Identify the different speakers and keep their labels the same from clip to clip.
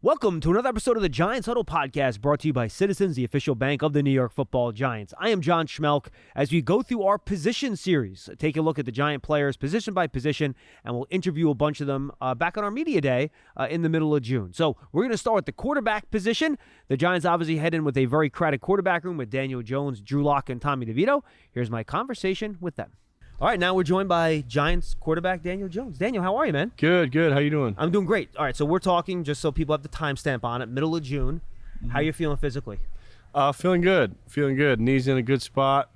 Speaker 1: Welcome to another episode of the Giants Huddle podcast, brought to you by Citizens, the official bank of the New York Football Giants. I am John Schmeelk. As we go through our position series, take a look at the Giant players position by position, and we'll interview a bunch of them back on our media day in the middle of June. So we're going to start with the quarterback position. The Giants obviously head in with a very crowded quarterback room with Daniel Jones, Drew Lock, and Tommy DeVito. Here's my conversation with them. All right, now we're joined by Giants quarterback Daniel Jones. Daniel, how are you, man?
Speaker 2: Good. How you doing?
Speaker 1: I'm doing great. All right, so we're talking, just so people have the timestamp on it, middle of June. How you feeling physically?
Speaker 2: Feeling good. Knees in a good spot.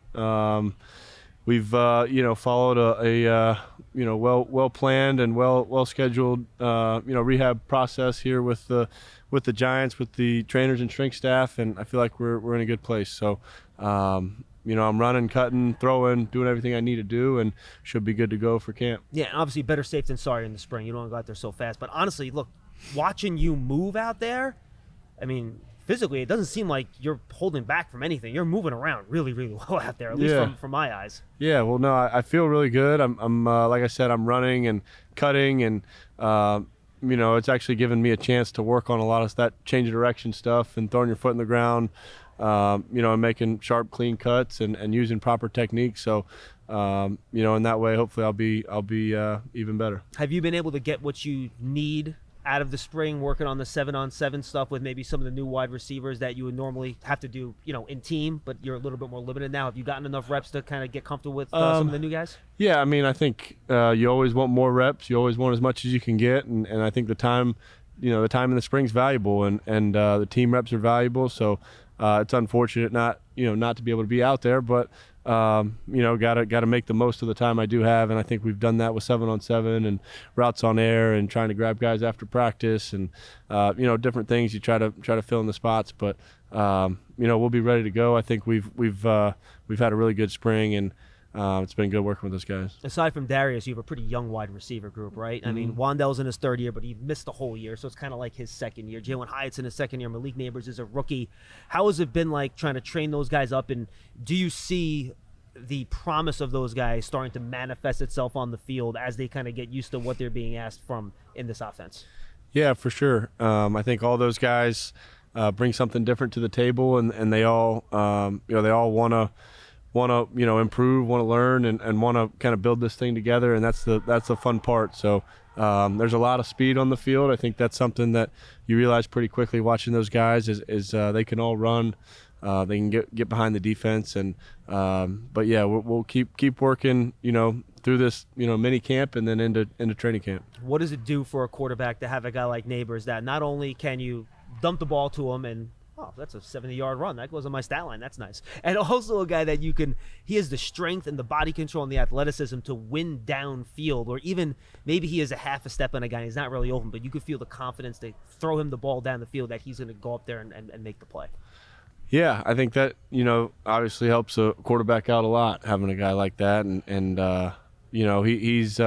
Speaker 2: We've followed a well planned and well scheduled rehab process here with the Giants, with the trainers and strength staff, and I feel like we're in a good place. So. I'm running, cutting, throwing, doing everything I need to do, and should be good to go for camp.
Speaker 1: Yeah, and obviously better safe than sorry in the spring. You don't want to go out there so fast. But honestly, look, watching you move out there, I mean, physically, it doesn't seem like you're holding back from anything. You're moving around really, really well out there, at least from my eyes.
Speaker 2: Yeah, well, no, I feel really good. I'm like I said, I'm running and cutting, and it's actually given me a chance to work on a lot of that change of direction stuff and throwing your foot in the ground. And making sharp, clean cuts and using proper techniques. So, in that way, hopefully I'll be even better.
Speaker 1: Have you been able to get what you need out of the spring, working on the 7-on-7 stuff with maybe some of the new wide receivers that you would normally have to do, in team, but you're a little bit more limited now? Have you gotten enough reps to kind of get comfortable with some of the new guys?
Speaker 2: Yeah, I mean, I think you always want more reps. You always want as much as you can get, and I think the time in the spring is valuable, and the team reps are valuable. So. It's unfortunate not to be able to be out there, but got to make the most of the time I do have, and I think we've done that with 7-on-7 and routes on air and trying to grab guys after practice and different things you try to fill in the spots. But we'll be ready to go. I think we've had a really good spring, and it's been good working with those guys.
Speaker 1: Aside from Darius, you have a pretty young wide receiver group, right? Mm-hmm. I mean, Wandell's in his third year, but he missed the whole year, so it's kind of like his second year. Jalen Hyatt's in his second year. Malik Neighbors is a rookie. How has it been like trying to train those guys up, and do you see the promise of those guys starting to manifest itself on the field as they kind of get used to what they're being asked from in this offense? Yeah,
Speaker 2: for sure. I think all those guys bring something different to the table, and they all they all want to improve, want to learn, and want to kind of build this thing together, and that's the fun part. So there's a lot of speed on the field. I think that's something that you realize pretty quickly watching those guys is they can all run, they can get behind the defense, and but yeah, we'll keep working through this mini camp and then into training camp.
Speaker 1: What does it do for a quarterback to have a guy like Neighbors that not only can you dump the ball to him and that's a 70-yard run. That goes on my stat line. That's nice. And also a guy that he has the strength and the body control and the athleticism to win downfield, or even maybe he is a half a step on a guy. He's not really open, but you could feel the confidence to throw him the ball down the field that he's going to go up there and make the play.
Speaker 2: Yeah, I think that, obviously helps a quarterback out a lot, having a guy like that. And he's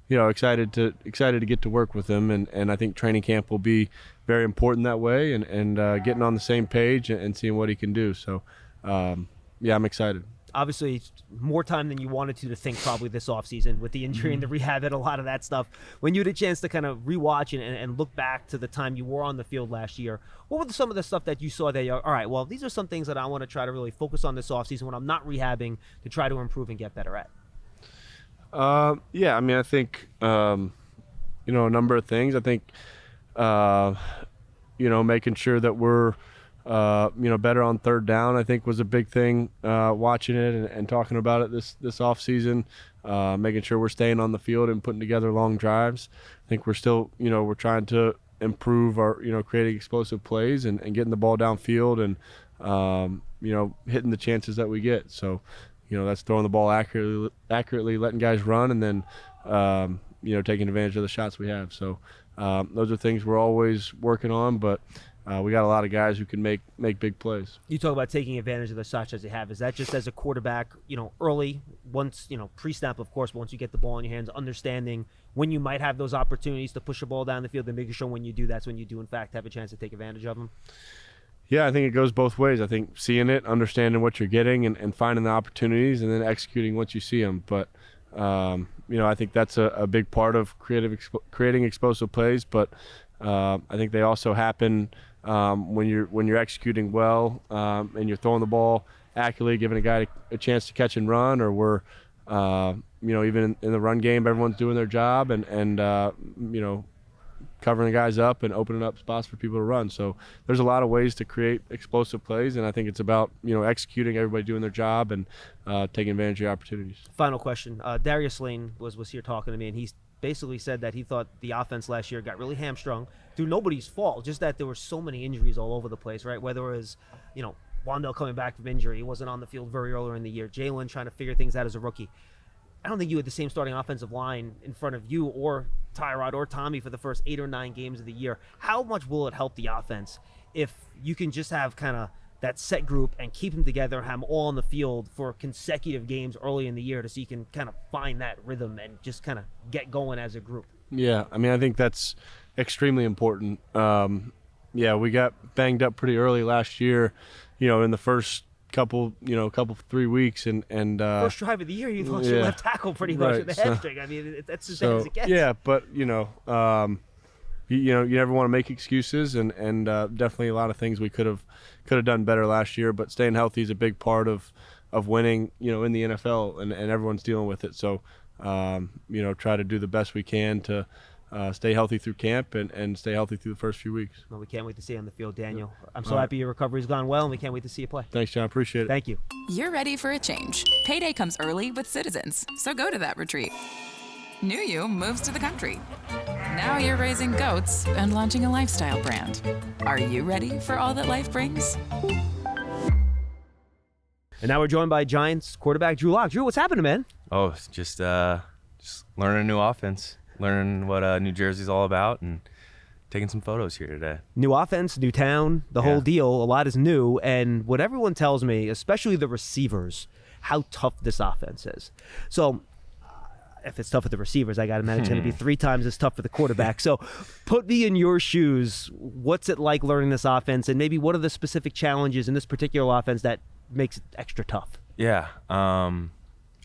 Speaker 2: excited to get to work with him. And I think training camp will be very important that way, and getting on the same page and seeing what he can do. So, I'm excited.
Speaker 1: Obviously, it's more time than you wanted to think probably this offseason with the injury and the rehab and a lot of that stuff. When you had a chance to kind of rewatch and look back to the time you were on the field last year, what were some of the stuff that you saw that you're, all right, well, these are some things that I want to try to really focus on this offseason when I'm not rehabbing to try to improve and get better at?
Speaker 2: I think, a number of things. I think, making sure that we're, better on third down, I think was a big thing, watching it and talking about it this off season, making sure we're staying on the field and putting together long drives. I think we're still, we're trying to improve our, creating explosive plays and getting the ball downfield and, hitting the chances that we get. So, that's throwing the ball accurately, letting guys run, and then, taking advantage of the shots we have. So those are things we're always working on, but we got a lot of guys who can make big plays.
Speaker 1: You talk about taking advantage of the shots as they have. Is that just as a quarterback, early, once, pre-snap, of course, but once you get the ball in your hands, understanding when you might have those opportunities to push a ball down the field and making sure when you do, that's when you do, in fact, have a chance to take advantage of them?
Speaker 2: Yeah, I think it goes both ways. I think seeing it, understanding what you're getting, and finding the opportunities, and then executing once you see them. But, I think that's a big part of creating explosive plays. But, I think they also happen when you're executing well and you're throwing the ball accurately, giving a guy a chance to catch and run, or we're even in the run game, everyone's doing their job and covering the guys up and opening up spots for people to run. So there's a lot of ways to create explosive plays, and I think it's about executing, everybody doing their job, and taking advantage of your opportunities.
Speaker 1: Final question. Darius Lane was here talking to me, and he basically said that he thought the offense last year got really hamstrung through nobody's fault, just that there were so many injuries all over the place, right? Whether it was, Wandell coming back from injury, he wasn't on the field very early in the year, Jalen trying to figure things out as a rookie. I don't think you had the same starting offensive line in front of you or Tyrod or Tommy for the first 8 or 9 games of the year. How much will it help the offense if you can just have kind of that set group and keep them together, have them all on the field for consecutive games early in the year, so you can kind of find that rhythm and just kind of get going as a group?
Speaker 2: Yeah, I think that's extremely important. We got banged up pretty early last year, in the first couple 3 weeks, and
Speaker 1: first drive of the year you lost your left tackle pretty much with the hamstring. That's as bad as it gets.
Speaker 2: Yeah, but you never want to make excuses, and definitely a lot of things we could have done better last year. But staying healthy is a big part of winning, in the NFL, and everyone's dealing with it. So try to do the best we can to stay healthy through camp and stay healthy through the first few weeks.
Speaker 1: Well, we can't wait to see you on the field, Daniel. I'm so happy your recovery's gone well, and we can't wait to see you play.
Speaker 2: Thanks, John. Appreciate it.
Speaker 1: Thank you.
Speaker 3: You're ready for a change. Payday comes early with Citizens, so go to that retreat. New you moves to the country. Now you're raising goats and launching a lifestyle brand. Are you ready for all that life brings?
Speaker 1: And now we're joined by Giants quarterback Drew Lock. Drew, what's happening, man?
Speaker 4: Oh, just learning a new offense, learning what New Jersey's all about, and taking some photos here today.
Speaker 1: New offense, new town, the whole deal. A lot is new, and what everyone tells me, especially the receivers, how tough this offense is. So if it's tough with the receivers, I got to imagine it's going to be 3 times as tough for the quarterback. So put me in your shoes. What's it like learning this offense, and maybe what are the specific challenges in this particular offense that makes it extra tough?
Speaker 4: Yeah,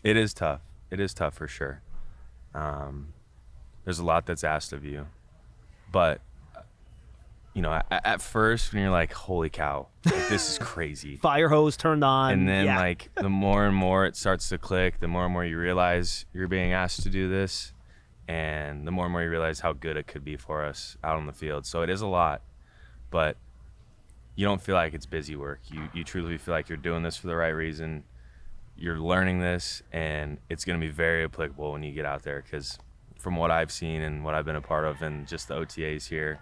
Speaker 4: it is tough. It is tough for sure. There's a lot that's asked of you. But, at first when you're like, holy cow, this is crazy.
Speaker 1: Fire hose turned on.
Speaker 4: And then the more and more it starts to click, the more and more you realize you're being asked to do this. And the more and more you realize how good it could be for us out on the field. So it is a lot, but you don't feel like it's busy work. You truly feel like you're doing this for the right reason. You're learning this, and it's going to be very applicable when you get out there, because from what I've seen and what I've been a part of and just the OTAs here,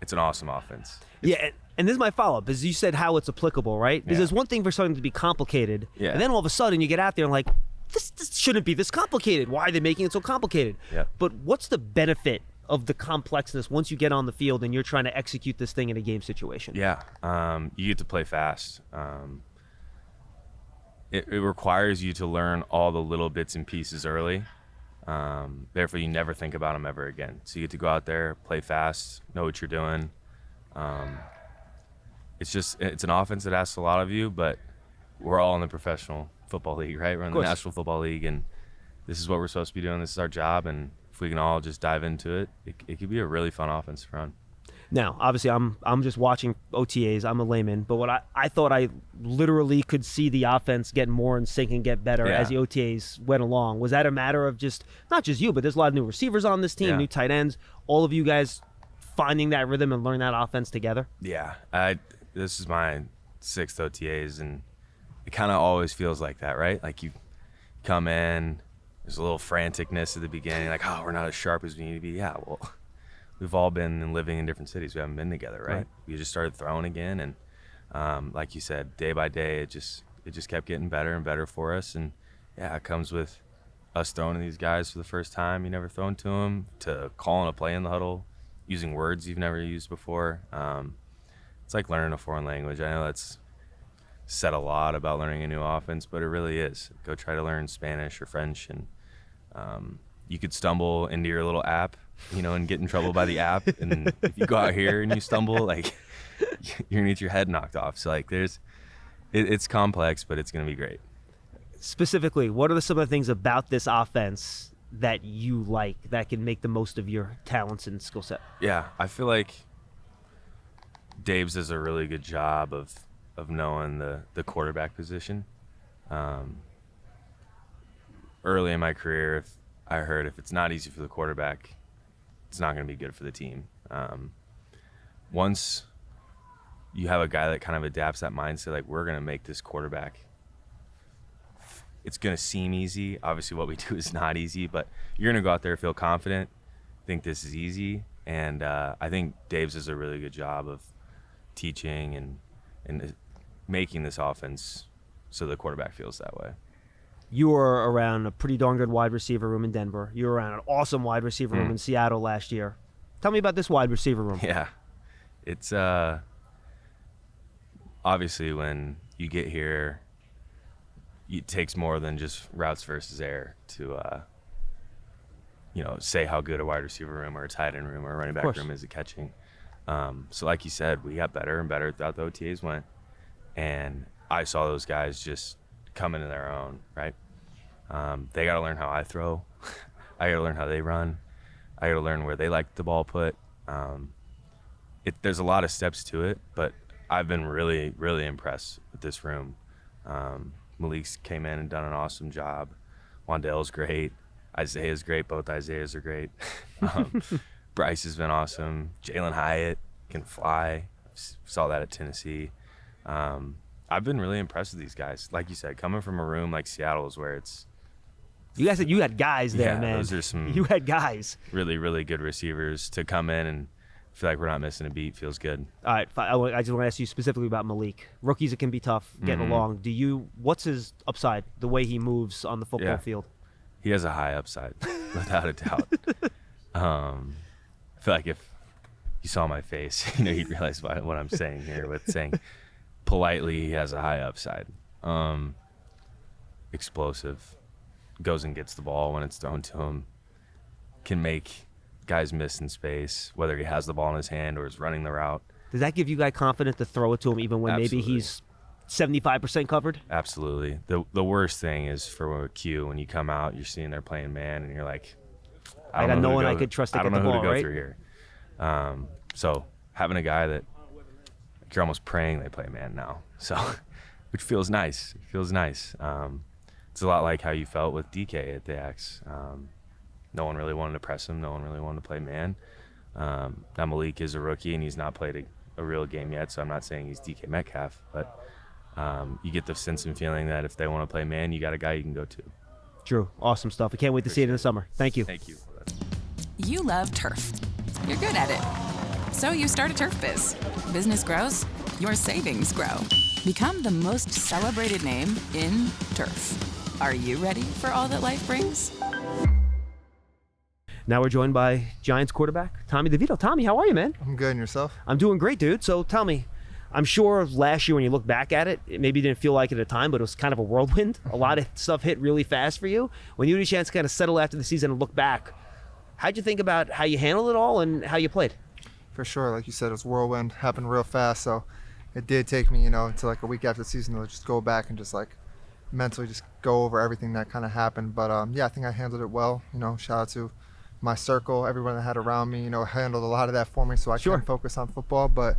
Speaker 4: it's an awesome offense.
Speaker 1: Yeah, and this is my follow-up, is you said how it's applicable, right? Because there's one thing for something to be complicated, and then all of a sudden you get out there and like, this shouldn't be this complicated. Why are they making it so complicated?
Speaker 4: Yeah.
Speaker 1: But what's the benefit of the complexness once you get on the field and you're trying to execute this thing in a game situation?
Speaker 4: Yeah, you get to play fast. It requires you to learn all the little bits and pieces early. Therefore, you never think about them ever again. So you get to go out there, play fast, know what you're doing. It's an offense that asks a lot of you, but we're all in the professional football league, right? We're in the National Football League, and this is what we're supposed to be doing. This is our job, and if we can all just dive into it, it could be a really fun offense to run.
Speaker 1: Now, obviously, I'm just watching OTAs. I'm a layman, but what I thought I literally could see the offense get more in sync and get better as the OTAs went along. Was that a matter of just not just you, but there's a lot of new receivers on this team, new tight ends, all of you guys finding that rhythm and learning that offense together?
Speaker 4: Yeah, this is my 6th OTAs, and it kind of always feels like that, right? Like you come in, there's a little franticness at the beginning, like, oh, we're not as sharp as we need to be. Yeah, well, we've all been and living in different cities. We haven't been together, right? We just started throwing again, and like you said, day by day, it just kept getting better and better for us. And yeah, it comes with us throwing to these guys for the first time you never thrown to them, to calling a play in the huddle, using words you've never used before. It's like learning a foreign language. I know that's said a lot about learning a new offense, but it really is. Go try to learn Spanish or French, and you could stumble into your little app, and get in trouble by the app. And if you go out here and you stumble, like, you're gonna get your head knocked off. So like, it's complex, but it's gonna be great.
Speaker 1: Specifically, what are some of the things about this offense that you like that can make the most of your talents and skill set?
Speaker 4: Yeah, I feel like Dave's does a really good job of knowing the quarterback position. Early in my career, if it's not easy for the quarterback, it's not going to be good for the team. Once you have a guy that kind of adapts that mindset, like, we're going to make this quarterback, it's going to seem easy. Obviously, what we do is not easy, but you're going to go out there, feel confident, think this is easy. And I think Dave's does a really good job of teaching and making this offense so the quarterback feels that way.
Speaker 1: You were around a pretty darn good wide receiver room in Denver. You were around an awesome wide receiver room in Seattle last year. Tell me about this wide receiver room.
Speaker 4: Yeah. It's obviously when you get here, it takes more than just routes versus air to say how good a wide receiver room or a tight end room or a running back room is at catching. So like you said, we got better and better throughout the OTAs went. And I saw those guys just come into their own, right? They got to learn how I throw. I got to learn how they run. I got to learn where they like the ball put. There's a lot of steps to it, but I've been really, really impressed with this room. Malik's came in and done an awesome job. Wandale's great. Isaiah's great. Both Isaiahs are great. Bryce has been awesome. Jalen Hyatt can fly. Saw that at Tennessee. I've been really impressed with these guys. Like you said, coming from a room like Seattle is where it's.
Speaker 1: You guys said you had guys there,
Speaker 4: yeah,
Speaker 1: man.
Speaker 4: Those are some.
Speaker 1: You had guys.
Speaker 4: Really, really good receivers to come in and feel like we're not missing a beat. Feels good.
Speaker 1: All right, I just want to ask you specifically about Malik. Rookies, it can be tough getting along. What's his upside? The way he moves on the football field.
Speaker 4: He has a high upside, without a doubt. I feel like if you saw my face, you'd realize what I'm saying here with saying politely he has a high upside. Explosive, goes and gets the ball when it's thrown to him, can make guys miss in space, whether he has the ball in his hand or is running the route.
Speaker 1: Does that give you guys confidence to throw it to him even when maybe he's 75% covered?
Speaker 4: Absolutely. The worst thing is for a Q, when you come out, you're seeing they're playing man, and you're like,
Speaker 1: I got no one I could trust to get the ball,
Speaker 4: I don't know who to go
Speaker 1: right?
Speaker 4: through here. So having a guy that you're almost praying they play man now, so which feels nice. It feels nice. It's a lot like how you felt with DK at the X. No one really wanted to press him. No one really wanted to play man. Now Malik is a rookie, and he's not played a real game yet, so I'm not saying he's DK Metcalf, but you get the sense and feeling that if they want to play man, you got a guy you can go to.
Speaker 1: True. Awesome stuff. I can't wait to see it in the summer. Thank you.
Speaker 4: Thank you.
Speaker 3: You love turf. You're good at it. So you start a turf biz. Business grows, your savings grow. Become the most celebrated name in turf. Are you ready for all that life brings?
Speaker 1: Now we're joined by Giants quarterback Tommy DeVito. Tommy, how are you, man?
Speaker 5: I'm good, and yourself?
Speaker 1: I'm doing great, dude. So tell me, I'm sure last year when you look back at it, it maybe didn't feel like it at the time, but it was kind of a whirlwind. A lot of stuff hit really fast for you. When you had a chance to kind of settle after the season and look back, how'd you think about how you handled it all and how you played?
Speaker 5: For sure, like you said, it was whirlwind, happened real fast, so it did take me, until like a week after the season to just go back and just like mentally just go over everything that kind of happened. But yeah, I think I handled it well. Shout out to my circle, everyone that had around me, handled a lot of that for me so I can focus on football. But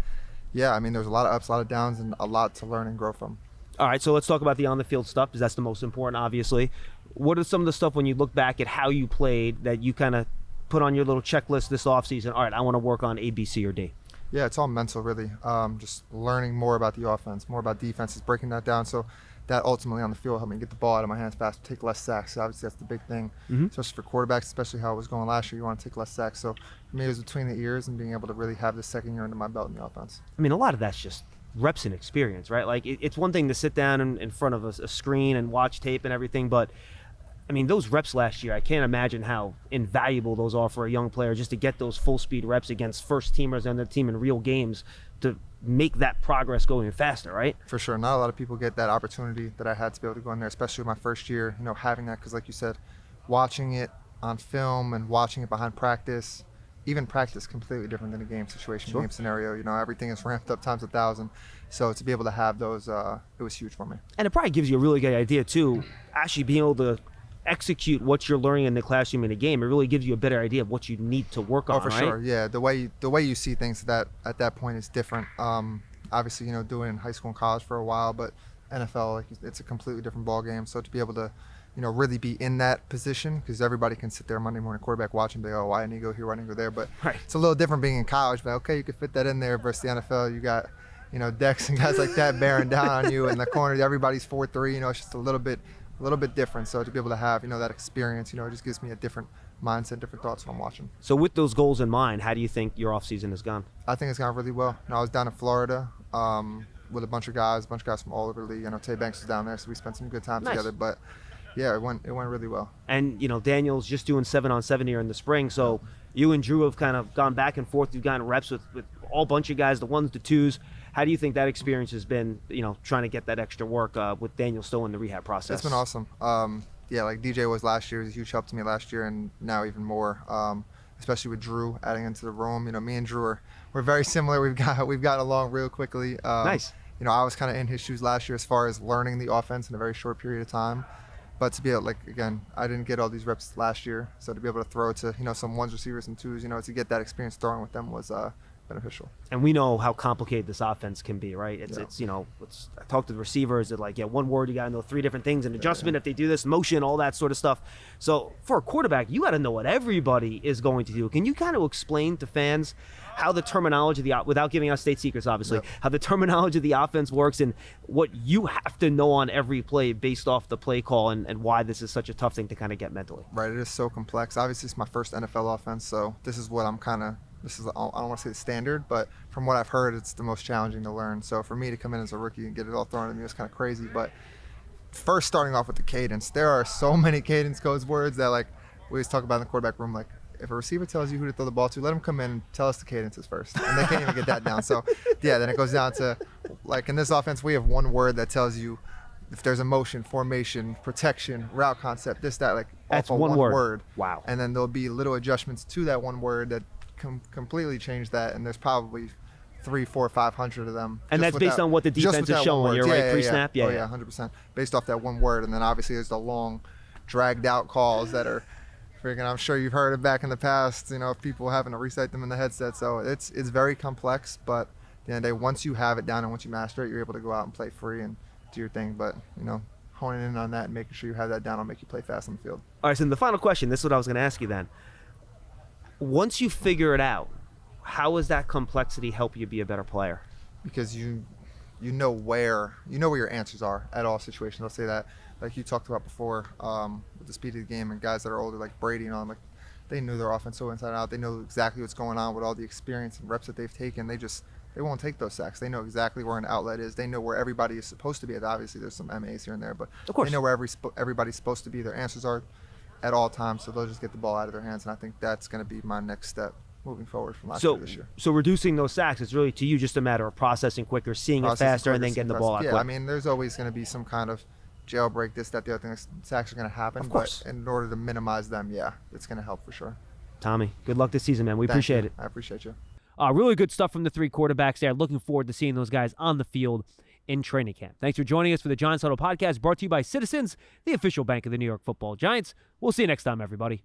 Speaker 5: yeah, I mean, there's a lot of ups, a lot of downs, and a lot to learn and grow from.
Speaker 1: All right, so let's talk about the on-the-field stuff, because that's the most important, obviously. What are some of the stuff when you look back at how you played that you kind of put on your little checklist this offseason? All right, I want to work on A, B, C, or D.
Speaker 5: Yeah, it's all mental, really. Just learning more about the offense, more about defenses, breaking that down. So that ultimately on the field helped me get the ball out of my hands faster, take less sacks. So obviously, that's the big thing, especially for quarterbacks, especially how it was going last year. You want to take less sacks. So for me, it was between the ears and being able to really have the second year under my belt in the offense.
Speaker 1: I mean, a lot of that's just reps and experience, right? Like, it's one thing to sit down in front of a screen and watch tape and everything, but I mean, those reps last year, I can't imagine how invaluable those are for a young player, just to get those full speed reps against first teamers and their team in real games to make that progress go even faster, right?
Speaker 5: For sure. Not a lot of people get that opportunity that I had to be able to go in there, especially my first year, having that, because like you said, watching it on film and watching it behind practice, even practice completely different than a game situation, game scenario. Everything is ramped up times 1,000. So to be able to have those, it was huge for me.
Speaker 1: And it probably gives you a really good idea too, actually being able to execute what you're learning in the classroom in a game, it really gives you a better idea of what you need to work on.
Speaker 5: Oh, for
Speaker 1: right?
Speaker 5: sure. Yeah, the way you see things at that point is different. Obviously, doing it in high school and college for a while, but NFL, like, it's a completely different ball game. So to be able to, really be in that position, because everybody can sit there Monday morning quarterback watching, and be, oh, why didn't he go here, why didn't he go there? But
Speaker 1: right.
Speaker 5: It's a little different being in college. But okay, you could fit that in there versus the NFL. You got, Dex and guys like that bearing down on you in the corner. Everybody's 4-3. It's just a little bit different. So to be able to have, that experience, it just gives me a different mindset, different thoughts when I'm watching.
Speaker 1: So with those goals in mind, how do you think your offseason has gone?
Speaker 5: I think it's gone really well. I was down in Florida with a bunch of guys from all over the league. Tay Banks was down there, so we spent some good time together. But yeah, it went really well.
Speaker 1: And Daniel's just doing 7-on-7 here in the spring, so you and Drew have kind of gone back and forth. You've gotten reps with all bunch of guys, the ones, the twos. How do you think that experience has been? Trying to get that extra work with Daniel still in the rehab process.
Speaker 5: It's been awesome. Yeah, like DJ was last year. He was a huge help to me last year, and now even more. Especially with Drew adding into the room. Me and Drew we're very similar. We've got along real quickly.
Speaker 1: Nice.
Speaker 5: I was kind of in his shoes last year as far as learning the offense in a very short period of time. But to be able, again, I didn't get all these reps last year, so to be able to throw to some ones receivers and twos, to get that experience throwing with them was beneficial.
Speaker 1: And we know how complicated this offense can be, right? It's I talk to the receivers. It's like, one word, you got to know 3 different things, an adjustment if they do this, motion, all that sort of stuff. So for a quarterback, you got to know what everybody is going to do. Can you kind of explain to fans how the terminology of without giving out state secrets, obviously, how the terminology of the offense works and what you have to know on every play based off the play call and why this is such a tough thing to kind of get mentally?
Speaker 5: Right, it is so complex. Obviously, it's my first NFL offense, so this is what I don't want to say the standard, but from what I've heard, it's the most challenging to learn. So for me to come in as a rookie and get it all thrown at me was kind of crazy. But first, starting off with the cadence, there are so many cadence codes words that we always talk about in the quarterback room. Like, if a receiver tells you who to throw the ball to, let him come in and tell us the cadences first. And they can't even get that down. So yeah, then it goes down to, in this offense, we have one word that tells you if there's a motion, formation, protection, route concept, this, that,
Speaker 1: that's
Speaker 5: one word.
Speaker 1: Wow.
Speaker 5: And then there'll be little adjustments to that one word that completely change that, and there's probably 300, 400, 500 of them.
Speaker 1: And that's based on what the defense is showing you, right? Pre-snap?
Speaker 5: Yeah. Oh, yeah, 100%. Based off that one word. And then obviously there's the long, dragged out calls that are freaking, I'm sure you've heard it back in the past, people having to recite them in the headset. So it's very complex, but at the end of the day, once you have it down and once you master it, you're able to go out and play free and do your thing. But, honing in on that and making sure you have that down will make you play fast on the field.
Speaker 1: All right, so the final question, this is what I was going to ask you then. Once you figure it out, how does that complexity help you be a better player?
Speaker 5: Because you know where your answers are at all situations. I'll say that, like you talked about before, with the speed of the game and guys that are older, like Brady and all them, they knew their offense so inside out. They know exactly what's going on with all the experience and reps that they've taken. They won't take those sacks. They know exactly where an outlet is. They know where everybody is supposed to be. Obviously, there's some MAs here and there, but
Speaker 1: of course,
Speaker 5: they know where everybody's supposed to be. Their answers are at all times, so they'll just get the ball out of their hands. And I think that's going to be my next step moving forward from last year to this year.
Speaker 1: So reducing those sacks, it's really to you just a matter of processing quicker, seeing it faster, and then getting the ball out quick.
Speaker 5: I mean, there's always going to be some kind of jailbreak, this, that, the other thing. Sacks are going to happen.
Speaker 1: Of course.
Speaker 5: But in order to minimize them, it's going to help for sure.
Speaker 1: Tommy, good luck this season, man. We appreciate it.
Speaker 5: I appreciate you.
Speaker 1: Really good stuff from the 3 quarterbacks there. Looking forward to seeing those guys on the field in training camp. Thanks for joining us for the Giants Huddle podcast, brought to you by Citizens, the official bank of the New York Football Giants. We'll see you next time, everybody.